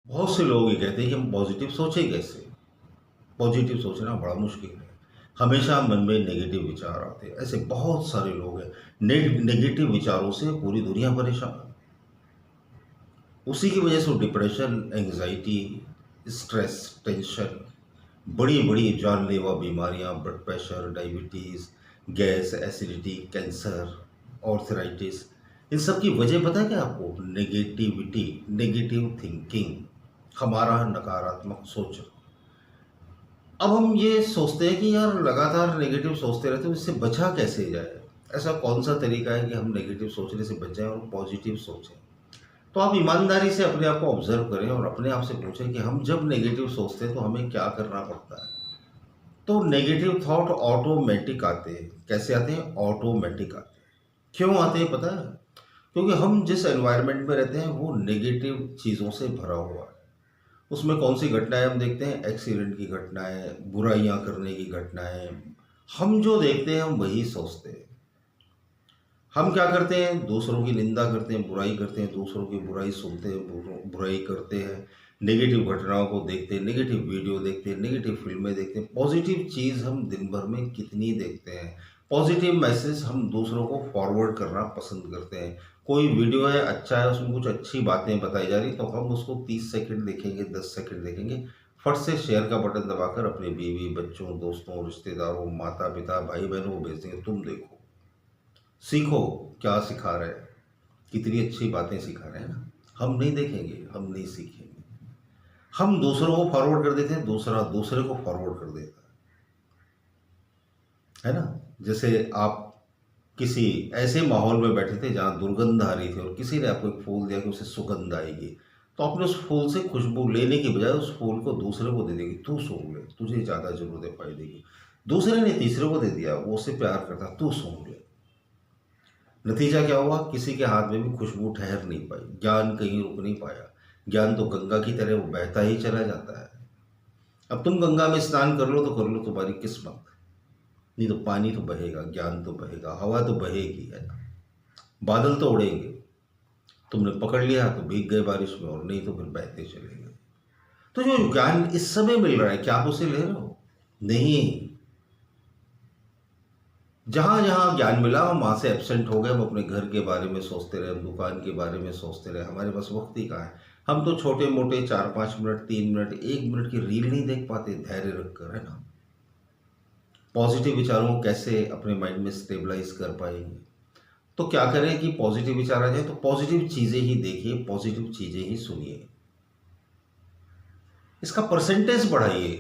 बहुत से लोग ये कहते हैं कि हम पॉजिटिव सोचें कैसे। पॉजिटिव सोचना बड़ा मुश्किल है। हमेशा मन में नेगेटिव विचार आते हैं। ऐसे बहुत सारे लोग हैं। नेगेटिव विचारों से पूरी दुनिया परेशान है। उसी की वजह से डिप्रेशन, एंग्जाइटी, स्ट्रेस, टेंशन, बड़ी बड़ी जानलेवा बीमारियां, blood pressure, diabetes, gas, acidity, cancer, arthritis, इन सब की वजह पता है क्या आपको? नेगेटिविटी, नेगेटिव थिंकिंग, हमारा नकारात्मक सोच। अब हम ये सोचते हैं कि यार लगातार नेगेटिव सोचते रहते हैं, इससे बचा कैसे जाए? ऐसा कौन सा तरीका है कि हम नेगेटिव सोचने से बच जाएं और पॉजिटिव सोचें? तो आप ईमानदारी से अपने आप को ऑब्जर्व करें और अपने आप से पूछें कि हम जब नेगेटिव सोचते हैं तो हमें क्या करना पड़ता है। तो नेगेटिव थॉट ऑटोमेटिक आते हैं। कैसे आते हैं? ऑटोमेटिक आते हैं। क्यों आते हैं पता है? क्योंकि हम जिस एनवायरनमेंट में रहते हैं वो नेगेटिव चीज़ों से भरा हुआ है। उसमें कौन सी घटनाएं हम देखते हैं? एक्सीडेंट की घटनाएं, बुराइयां करने की घटनाएं। हम जो देखते हैं हम वही सोचते हैं। हम क्या करते हैं? दूसरों की निंदा करते हैं, बुराई करते हैं, दूसरों की बुराई सुनते हैं, बुराई करते हैं, नेगेटिव घटनाओं को देखते हैं, नेगेटिव वीडियो देखते हैं, नेगेटिव फिल्में देखते हैं। पॉजिटिव चीज़ हम दिन भर में कितनी देखते हैं? पॉजिटिव मैसेज हम दूसरों को फॉरवर्ड करना पसंद करते हैं। कोई वीडियो है, अच्छा है, उसमें कुछ अच्छी बातें बताई जा रही, तो हम उसको 30 सेकंड देखेंगे, 10 सेकंड देखेंगे, फट से शेयर का बटन दबाकर अपने बीवी, बच्चों, दोस्तों, रिश्तेदारों, माता पिता, भाई बहनों को भेज देंगे, तुम देखो, सीखो क्या सिखा रहे हैं, कितनी अच्छी बातें सिखा रहे हैं ना। हम नहीं देखेंगे, हम नहीं सीखेंगे। हम दूसरों को फॉरवर्ड कर देते हैं, दूसरा दूसरे को फॉरवर्ड कर देता है ना। जैसे आप किसी ऐसे माहौल में बैठे थे जहाँ दुर्गंध आ रही थी और किसी ने आपको एक फूल दिया कि उसे सुगंध आएगी, तो आपने उस फूल से खुशबू लेने की बजाय उस फूल को दूसरे को दे देगी, तू सूंघ ले, तुझे ज़्यादा जरूरत है फायदे की। दूसरे ने तीसरे को दे दिया, वो उससे प्यार करता, तू सूंघ ले। नतीजा क्या हुआ? किसी के हाथ में भी खुशबू ठहर नहीं पाई, ज्ञान कहीं रुक नहीं पाया। ज्ञान तो गंगा की तरह वो बहता ही चला जाता है। अब तुम गंगा में स्नान कर लो तो कर लो, तुम्हारी किस्मत। नहीं तो पानी तो बहेगा, ज्ञान तो बहेगा, हवा तो बहेगी, है ना। बादल तो उड़ेंगे, तुमने पकड़ लिया तो भीग गए बारिश में, और नहीं तो फिर बहते चले गए। तो जो ज्ञान इस समय मिल रहा है, क्या आप उसे ले रहे हो? नहीं। जहां जहां ज्ञान मिला हम वहां से एब्सेंट हो गए। हम अपने घर के बारे में सोचते रहे, हम दुकान के बारे में सोचते रहे, हमारे पास वक्त ही कहाँ है। हम तो छोटे मोटे 4-5 मिनट, 3 मिनट, 1 मिनट की रील नहीं देख पाते धैर्य रखकर, है ना। पॉजिटिव विचारों को कैसे अपने माइंड में स्टेबलाइज कर पाएंगे? तो क्या करें कि पॉजिटिव विचार आ जाए? तो पॉजिटिव चीजें ही देखिए, पॉजिटिव चीजें ही सुनिए, इसका परसेंटेज बढ़ाइए।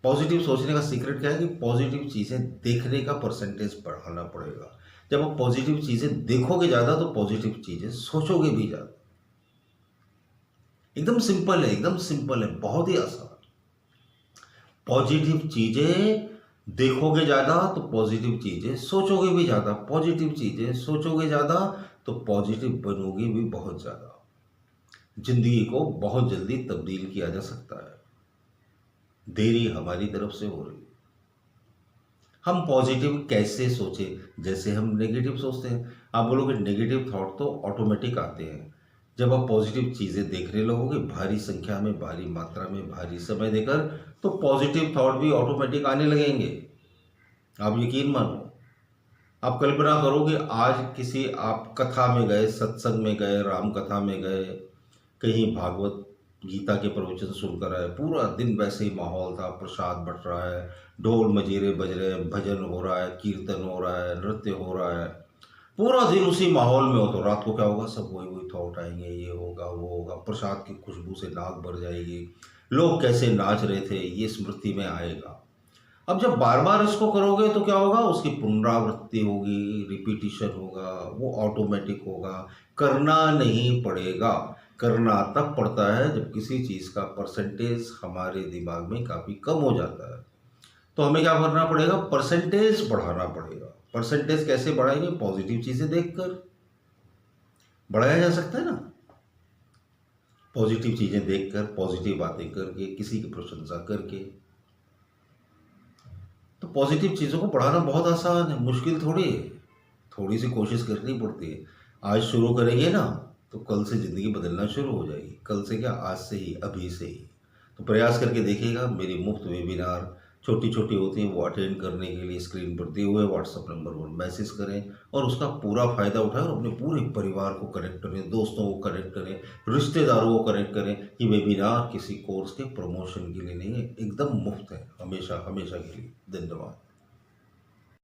पॉजिटिव सोचने का सीक्रेट क्या है? कि पॉजिटिव चीज़ें देखने का परसेंटेज बढ़ाना पड़ेगा। जब आप पॉजिटिव चीज़ें देखोगे ज़्यादा तो पॉजिटिव चीज़ें सोचोगे भी ज़्यादा। एकदम सिंपल है, एकदम सिंपल है, बहुत ही आसान। पॉजिटिव चीज़ें देखोगे ज़्यादा तो पॉजिटिव चीज़ें सोचोगे भी ज़्यादा, पॉजिटिव चीज़ें सोचोगे ज़्यादा तो पॉजिटिव बनोगे भी बहुत ज़्यादा। जिंदगी को बहुत जल्दी तब्दील किया जा सकता है। देरी हमारी तरफ से हो रही है। हम पॉजिटिव कैसे सोचें? जैसे हम नेगेटिव सोचते हैं। आप बोलोगे नेगेटिव थॉट तो ऑटोमेटिक आते हैं। जब आप पॉजिटिव चीज़ें देखने लगोगे भारी संख्या में, भारी मात्रा में, भारी समय देकर, तो पॉजिटिव थॉट भी ऑटोमेटिक आने लगेंगे। आप यकीन मानो, आप कल्पना करोगे आज किसी आप कथा में गए, सत्संग में गए, राम कथा में गए, कहीं भागवत गीता के प्रवचन सुनकर आए, पूरा दिन वैसे ही माहौल था, प्रसाद बट रहा है, ढोल मजीरे बज रहे हैं, भजन हो रहा है, कीर्तन हो रहा है, नृत्य हो रहा है, पूरा दिन उसी माहौल में हो, तो रात को क्या होगा? सब वही वही थॉट आएंगे, ये होगा, वो होगा, प्रसाद की खुशबू से नाक भर जाएगी, लोग कैसे नाच रहे थे ये स्मृति में आएगा। अब जब बार बार इसको करोगे तो क्या होगा? उसकी पुनरावृत्ति होगी, रिपीटिशन होगा, वो ऑटोमेटिक होगा, करना नहीं पड़ेगा। करना तब पड़ता है जब किसी चीज़ का परसेंटेज हमारे दिमाग में काफ़ी कम हो जाता है। तो हमें क्या करना पड़ेगा? परसेंटेज बढ़ाना पड़ेगा। परसेंटेज कैसे बढ़ाएंगे? पॉजिटिव चीज़ें देखकर बढ़ाया जा सकता है ना। पॉजिटिव चीज़ें देखकर, पॉजिटिव बातें करके, किसी की प्रशंसा करके। तो पॉजिटिव चीज़ों को बढ़ाना बहुत आसान है, मुश्किल थोड़ी है। थोड़ी सी कोशिश करनी पड़ती है। आज शुरू करेंगे ना तो कल से ज़िंदगी बदलना शुरू हो जाएगी। कल से क्या, आज से ही, अभी से ही। तो प्रयास करके देखिएगा। मेरी मुफ्त वेबिनार छोटी-छोटी होती हैं, वो अटेंड करने के लिए स्क्रीन पर दिए हुए व्हाट्सएप नंबर पर मैसेज करें और उसका पूरा फ़ायदा उठाएँ और अपने पूरे परिवार को कनेक्ट करें, दोस्तों को कनेक्ट करें, रिश्तेदारों को कनेक्ट करें। ये वेबिनार किसी कोर्स के प्रमोशन के लिए नहीं है, एकदम मुफ्त है, हमेशा, हमेशा के लिए। धन्यवाद।